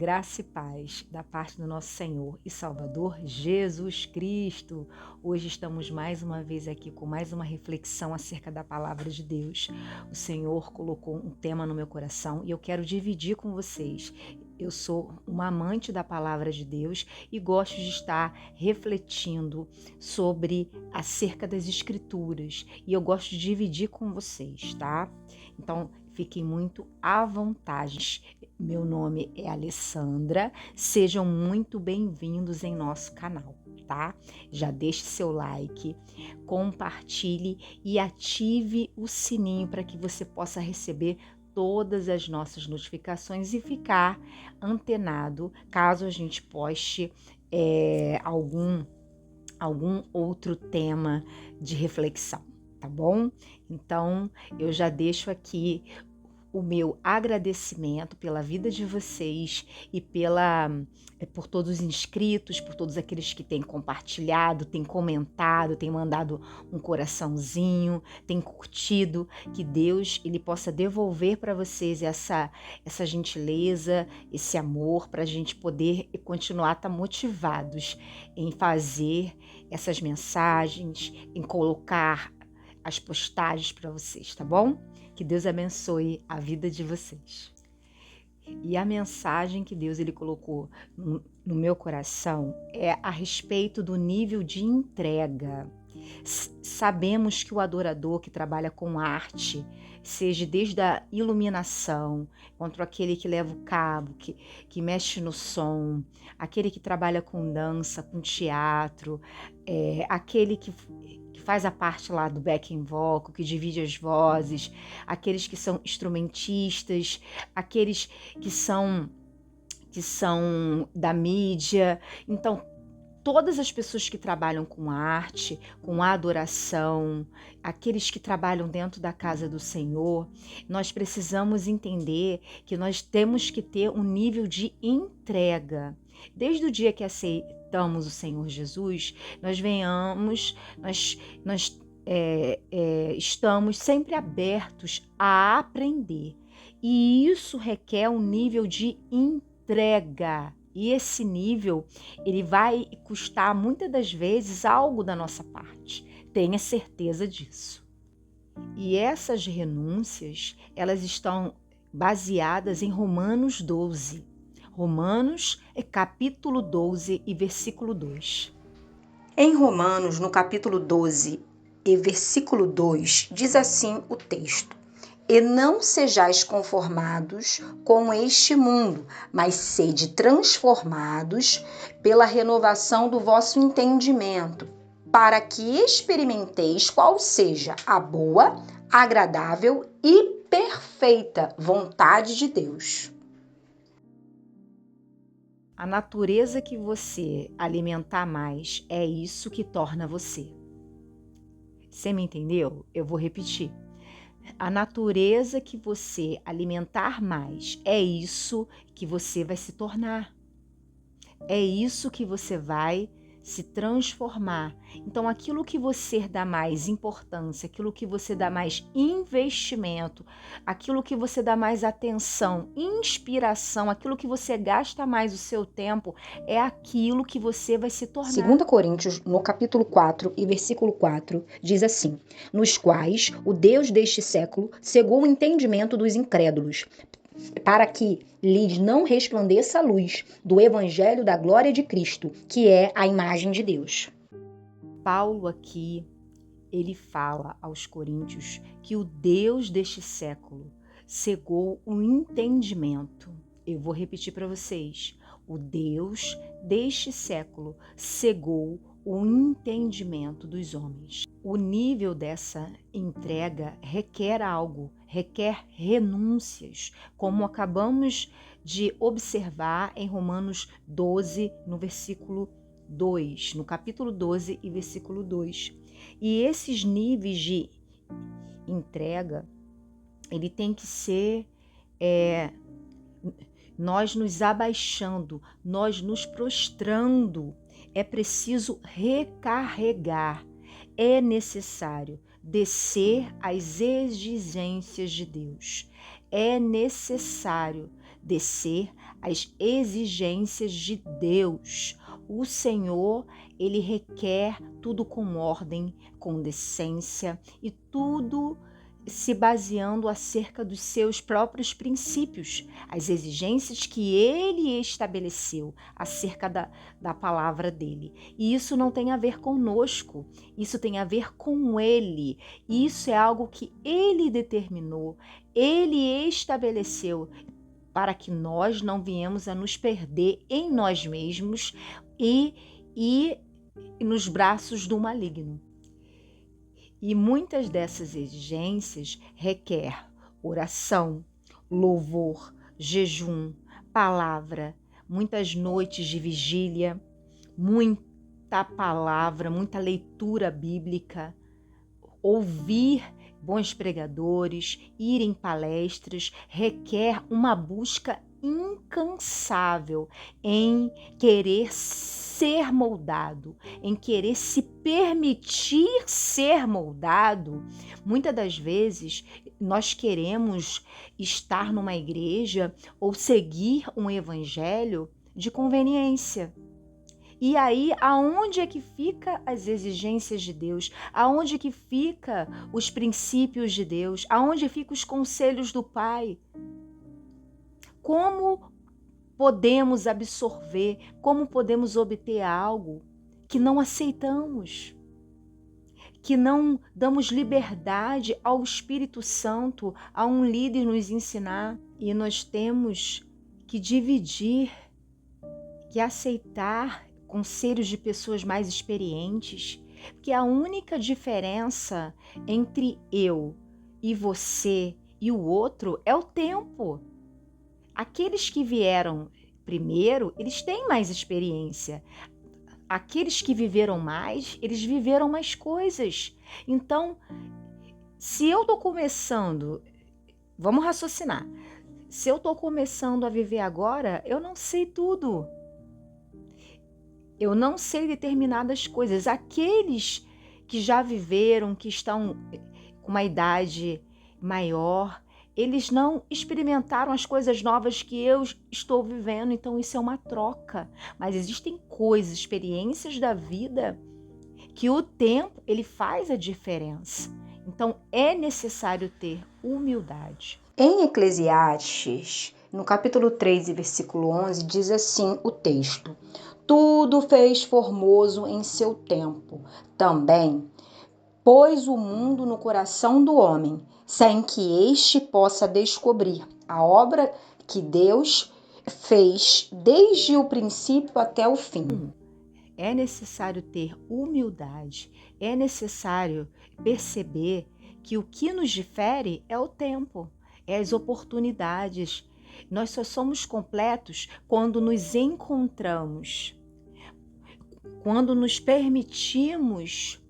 Graça e paz da parte do nosso Senhor e Salvador Jesus Cristo. Hoje estamos mais uma vez aqui com mais uma reflexão acerca da palavra de Deus. O Senhor colocou um tema no meu coração e eu quero dividir com vocês. Eu sou uma amante da palavra de Deus e gosto de estar refletindo sobre acerca das Escrituras e eu gosto de dividir com vocês, tá? Então, fiquem muito à vontade. Meu nome é Alessandra, sejam muito bem-vindos em nosso canal, tá? Já deixe seu like, compartilhe e ative o sininho para que você possa receber todas as nossas notificações e ficar antenado caso a gente poste algum outro tema de reflexão, tá bom? Então, eu já deixo aqui o meu agradecimento pela vida de vocês e por todos os inscritos, por todos aqueles que têm compartilhado, têm comentado, têm mandado um coraçãozinho, têm curtido. Que Deus ele possa devolver para vocês essa gentileza, esse amor, para a gente poder continuar motivados em fazer essas mensagens, em colocar as postagens para vocês, tá bom? Que Deus abençoe a vida de vocês. E a mensagem que Deus ele colocou no meu coração é a respeito do nível de entrega. Sabemos que o adorador que trabalha com arte, seja desde a iluminação, quanto aquele que leva o cabo, que mexe no som, aquele que trabalha com dança, com teatro, aquele que faz a parte lá do backing vocal, que divide as vozes, aqueles que são instrumentistas, aqueles que são da mídia. Então, todas as pessoas que trabalham com arte, com adoração, aqueles que trabalham dentro da casa do Senhor, nós precisamos entender que nós temos que ter um nível de entrega. Desde o dia que aceitamos o Senhor Jesus, nós estamos sempre abertos a aprender. E isso requer um nível de entrega. E esse nível, ele vai custar muitas das vezes algo da nossa parte. Tenha certeza disso. E essas renúncias, elas estão baseadas em Romanos 12. Romanos, capítulo 12 e versículo 2. Em Romanos, no capítulo 12 e versículo 2, diz assim o texto: E não sejais conformados com este mundo, mas sede transformados pela renovação do vosso entendimento, para que experimenteis qual seja a boa, agradável e perfeita vontade de Deus. A natureza que você alimentar mais é isso que torna você. Você me entendeu? Eu vou repetir. A natureza que você alimentar mais é isso que você vai se tornar. É isso que você vai se transformar. Então, aquilo que você dá mais importância, aquilo que você dá mais investimento, aquilo que você dá mais atenção, inspiração, aquilo que você gasta mais o seu tempo, é aquilo que você vai se tornar. 2 Coríntios, no capítulo 4 e versículo 4, diz assim: Nos quais o Deus deste século cegou o entendimento dos incrédulos, para que lhes não resplandeça a luz do evangelho da glória de Cristo, que é a imagem de Deus. Paulo aqui, ele fala aos coríntios que o Deus deste século cegou o entendimento. Eu vou repetir para vocês. O Deus deste século cegou o entendimento dos homens. O nível dessa entrega requer algo, requer renúncias, como acabamos de observar em Romanos 12, no versículo 2, no capítulo 12 e versículo 2. E esses níveis de entrega, ele tem que ser nós nos abaixando, nós nos prostrando. É preciso recarregar, é necessário descer às exigências de Deus, é necessário descer as exigências de Deus. O Senhor, ele requer tudo com ordem, com decência e tudo se baseando acerca dos seus próprios princípios, as exigências que ele estabeleceu acerca da palavra dele. E isso não tem a ver conosco, isso tem a ver com ele. Isso é algo que ele determinou, ele estabeleceu, para que nós não viemos a nos perder em nós mesmos e nos braços do maligno. E muitas dessas exigências requer oração, louvor, jejum, palavra, muitas noites de vigília, muita palavra, muita leitura bíblica, ouvir bons pregadores, ir em palestras, requer uma busca incansável em querer ser moldado, em querer se permitir ser moldado. Muitas das vezes nós queremos estar numa igreja ou seguir um evangelho de conveniência. E aí, aonde é que fica as exigências de Deus? Aonde que fica os princípios de Deus? Aonde ficam os conselhos do Pai? Como podemos absorver, como podemos obter algo que não aceitamos, que não damos liberdade ao Espírito Santo, a um líder nos ensinar? E nós temos que dividir, que aceitar conselhos de pessoas mais experientes, porque a única diferença entre eu e você e o outro é o tempo. Aqueles que vieram primeiro, eles têm mais experiência. Aqueles que viveram mais, eles viveram mais coisas. Então, se eu estou começando, vamos raciocinar, se eu estou começando a viver agora, eu não sei tudo. Eu não sei determinadas coisas. Aqueles que já viveram, que estão com uma idade maior, eles não experimentaram as coisas novas que eu estou vivendo, então isso é uma troca. Mas existem coisas, experiências da vida, que o tempo, ele faz a diferença. Então é necessário ter humildade. Em Eclesiastes, no capítulo 3, versículo 11, diz assim o texto: tudo fez formoso em seu tempo. Também pôs o mundo no coração do homem, sem que este possa descobrir a obra que Deus fez desde o princípio até o fim. É necessário ter humildade, é necessário perceber que o que nos difere é o tempo, é as oportunidades. Nós só somos completos quando nos encontramos, quando nos permitimos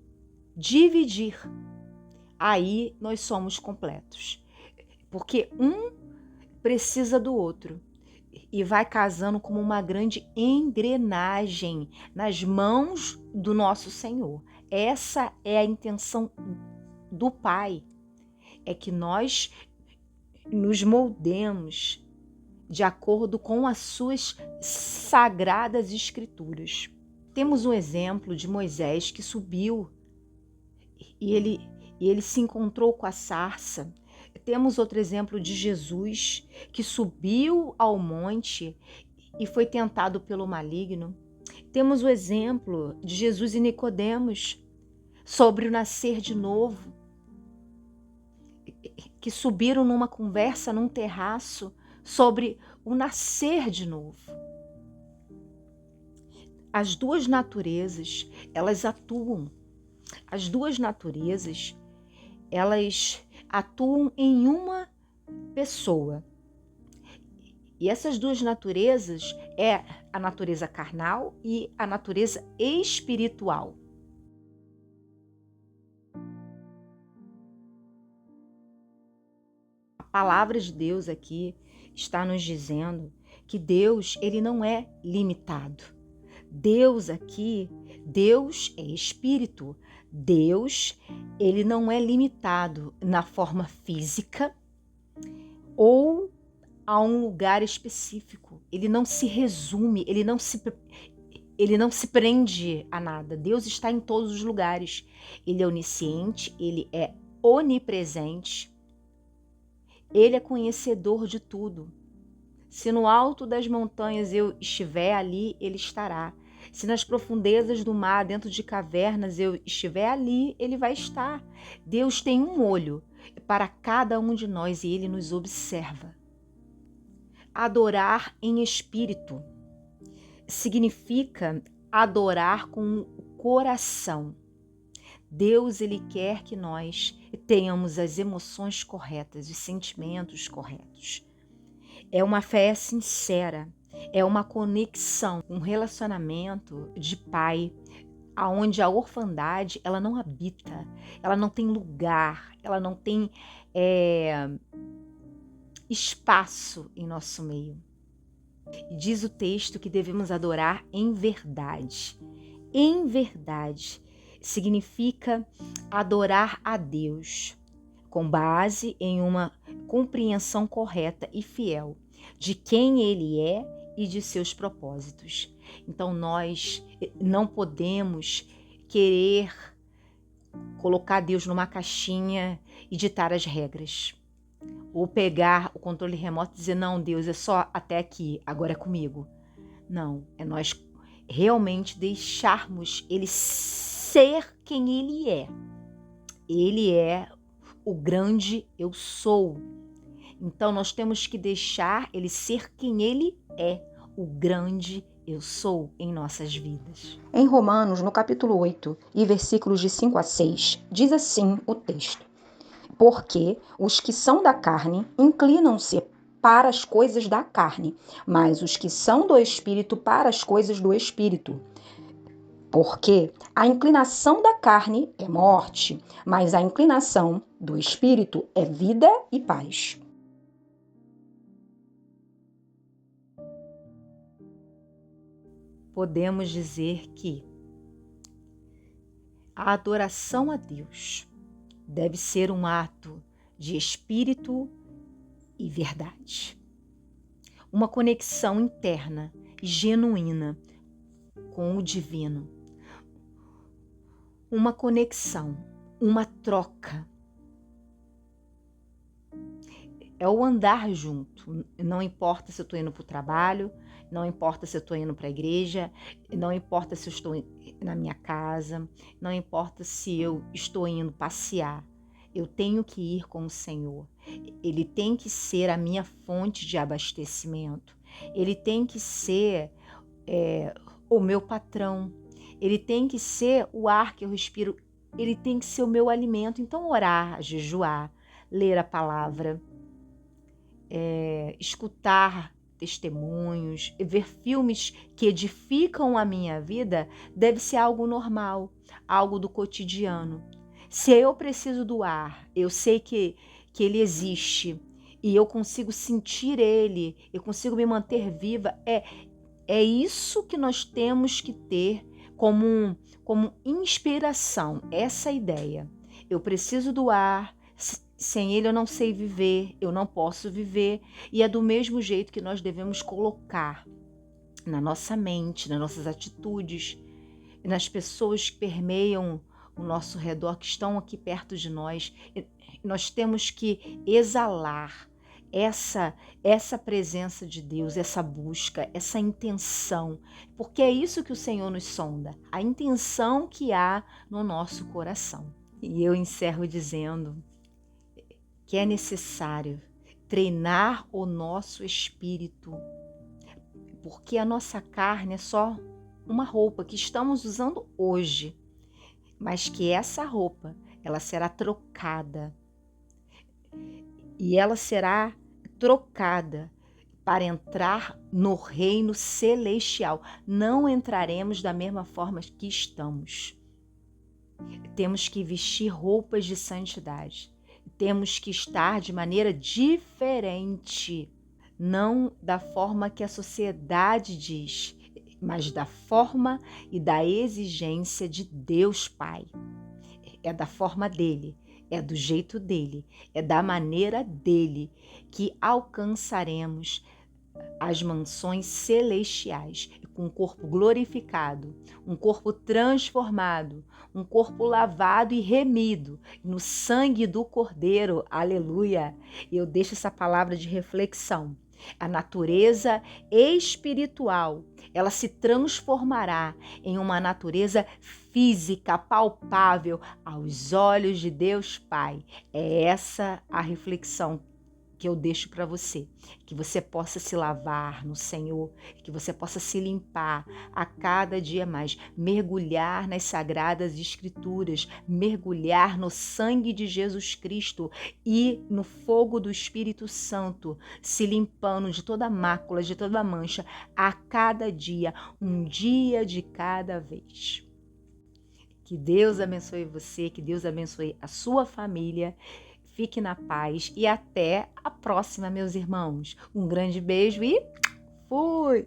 dividir. Aí nós somos completos, porque um precisa do outro e vai casando como uma grande engrenagem nas mãos do nosso Senhor. Essa é a intenção do Pai, é que nós nos moldemos de acordo com as suas sagradas escrituras. Temos um exemplo de Moisés que subiu e ele se encontrou com a sarça. Temos outro exemplo de Jesus, que subiu ao monte e foi tentado pelo maligno. Temos o exemplo de Jesus e Nicodemos, sobre o nascer de novo, que subiram numa conversa, num terraço, sobre o nascer de novo. As duas naturezas, elas atuam. As duas naturezas, elas atuam em uma pessoa. E essas duas naturezas é a natureza carnal e a natureza espiritual. A palavra de Deus aqui está nos dizendo que Deus, ele não é limitado. Deus aqui, Deus é espírito. Deus, ele não é limitado na forma física ou a um lugar específico. Ele não se resume, ele não se prende a nada. Deus está em todos os lugares. Ele é onisciente, ele é onipresente, ele é conhecedor de tudo. Se no alto das montanhas eu estiver ali, ele estará. Se nas profundezas do mar, dentro de cavernas, eu estiver ali, ele vai estar. Deus tem um olho para cada um de nós e ele nos observa. Adorar em espírito significa adorar com o coração. Deus, ele quer que nós tenhamos as emoções corretas, os sentimentos corretos. É uma fé sincera, é uma conexão, um relacionamento de pai, aonde a orfandade, ela não habita, ela não tem lugar, ela não tem espaço em nosso meio. E diz o texto que devemos adorar em verdade. Em verdade significa adorar a Deus com base em uma compreensão correta e fiel de quem Ele é e de seus propósitos. Então nós não podemos querer colocar Deus numa caixinha e ditar as regras. Ou pegar o controle remoto e dizer, não, Deus, é só até aqui, agora é comigo. Não, é nós realmente deixarmos Ele ser quem Ele é. Ele é o grande eu sou. Então nós temos que deixar Ele ser quem Ele é, o grande eu sou em nossas vidas. Em Romanos, no capítulo 8, e versículos de 5 a 6, diz assim o texto: porque os que são da carne inclinam-se para as coisas da carne, mas os que são do Espírito para as coisas do Espírito. Porque a inclinação da carne é morte, mas a inclinação do Espírito é vida e paz. Podemos dizer que a adoração a Deus deve ser um ato de espírito e verdade. Uma conexão interna e genuína com o divino. Uma conexão, uma troca. É o andar junto. Não importa se eu estou indo para o trabalho, não importa se eu estou indo para a igreja, não importa se eu estou na minha casa, não importa se eu estou indo passear. Eu tenho que ir com o Senhor. Ele tem que ser a minha fonte de abastecimento. Ele tem que ser o meu patrão. Ele tem que ser o ar que eu respiro. Ele tem que ser o meu alimento. Então, orar, jejuar, ler a palavra, escutar testemunhos, ver filmes que edificam a minha vida deve ser algo normal, algo do cotidiano. Se eu preciso do ar, eu sei que ele existe e eu consigo sentir ele, eu consigo me manter viva, é isso que nós temos que ter como inspiração, essa ideia. Eu preciso do ar, sem ele eu não sei viver, eu não posso viver, e é do mesmo jeito que nós devemos colocar na nossa mente, nas nossas atitudes, nas pessoas que permeiam o nosso redor, que estão aqui perto de nós. Nós temos que exalar essa presença de Deus, essa busca, essa intenção, porque é isso que o Senhor nos sonda, a intenção que há no nosso coração. E eu encerro dizendo que é necessário treinar o nosso espírito, porque a nossa carne é só uma roupa que estamos usando hoje, mas que essa roupa, ela será trocada. E ela será trocada para entrar no reino celestial. Não entraremos da mesma forma que estamos. Temos que vestir roupas de santidade. Temos que estar de maneira diferente. Não da forma que a sociedade diz, mas da forma e da exigência de Deus Pai. É da forma dele. É do jeito dele, é da maneira dele que alcançaremos as mansões celestiais, com um corpo glorificado, um corpo transformado, um corpo lavado e remido no sangue do Cordeiro. Aleluia! E eu deixo essa palavra de reflexão. A natureza espiritual, ela se transformará em uma natureza física, palpável aos olhos de Deus Pai. É essa a reflexão que eu deixo para você, que você possa se lavar no Senhor, que você possa se limpar a cada dia mais, mergulhar nas sagradas escrituras, mergulhar no sangue de Jesus Cristo e no fogo do Espírito Santo, se limpando de toda mácula, de toda mancha, a cada dia, um dia de cada vez. Que Deus abençoe você, que Deus abençoe a sua família. Fique na paz e até a próxima, meus irmãos. Um grande beijo e fui!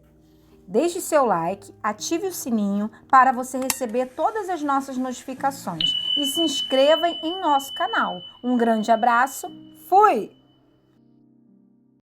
Deixe seu like, ative o sininho para você receber todas as nossas notificações e se inscreva em nosso canal. Um grande abraço, fui!